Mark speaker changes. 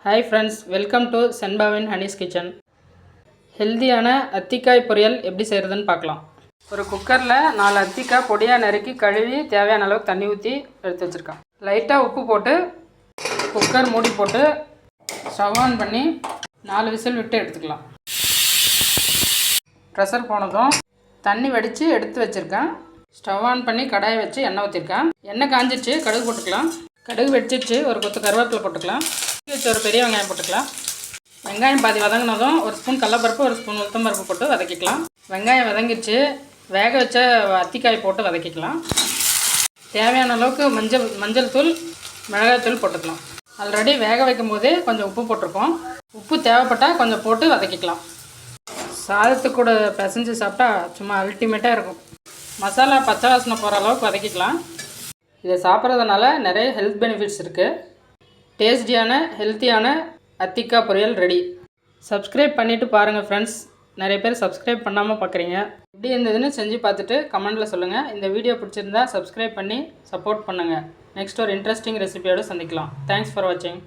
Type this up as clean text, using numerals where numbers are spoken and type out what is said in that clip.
Speaker 1: Hi friends, welcome to சென்பாவின் Honey's Kitchen. ஹெல்தியான அத்திக்காய் பொரியல் எப்படி செய்கிறதுன்னு பார்க்கலாம். ஒரு குக்கரில் 4 அத்திக்காய் பொடியாக நறுக்கி கழுவி தேவையான அளவுக்கு தண்ணி ஊற்றி எடுத்து வச்சுருக்கேன். லைட்டாக உப்பு போட்டு குக்கர் மூடி போட்டு ஸ்டவ் ஆன் பண்ணி 4 விசில் விட்டு எடுத்துக்கலாம். ப்ரெஷர் போனதும் தண்ணி வடித்து எடுத்து வச்சுருக்கேன். ஸ்டவ் ஆன் பண்ணி கடாயை வச்சு எண்ணெய் ஊற்றிருக்கேன். எண்ணெய் காஞ்சிடுச்சு, கடுகு போட்டுக்கலாம். கடுகு வெடிச்சிடுச்சு, ஒரு கொத்து கருவேப்பிலை போட்டுக்கலாம். வச்சு ஒரு பெரிய வெங்காயம் போட்டுக்கலாம். வெங்காயம் பாதி வதங்கினதும் ஒரு ஸ்பூன் கடலப்பருப்பு, ஒரு ஸ்பூன் உளுத்தம்பருப்பு போட்டு வதக்கிக்கலாம். வெங்காயம் வதங்கிடுச்சு, வேக வச்ச அத்திக்காய் போட்டு வதக்கிக்கலாம். தேவையான அளவுக்கு மஞ்சள் தூள், மிளகாய் தூள் போட்டுக்கலாம். ஆல்ரெடி வேக வைக்கும் போதே கொஞ்சம் உப்பு போட்டிருக்கோம். உப்பு தேவைப்பட்டால் கொஞ்சம் போட்டு வதக்கிக்கலாம். சாதத்துக்கு கூட பிசைஞ்சு சாப்பிட்டா சும்மா அல்டிமேட்டாக இருக்கும். மசாலா பச்சை வாசனை போகிற அளவுக்கு வதக்கிக்கலாம். இதை சாப்பிட்றதுனால நிறைய ஹெல்த் பெனிஃபிட்ஸ் இருக்குது. டேஸ்டியான ஹெல்த்தியான அத்திக்காய் பொரியல் ரெடி. சப்ஸ்கிரைப் பண்ணிவிட்டு பாருங்கள் ஃப்ரெண்ட்ஸ். நிறைய பேர் சப்ஸ்கிரைப் பண்ணாமல் பார்க்குறீங்க. எப்படி இருந்ததுன்னு செஞ்சு பார்த்துட்டு கமெண்ட்டில் சொல்லுங்கள். இந்த வீடியோ பிடிச்சிருந்தா சப்ஸ்கிரைப் பண்ணி சப்போர்ட் பண்ணுங்கள். நெக்ஸ்ட் ஒரு இன்ட்ரெஸ்டிங் ரெசிபியோடு சந்திக்கலாம். தேங்க்ஸ் ஃபார் வாட்சிங்.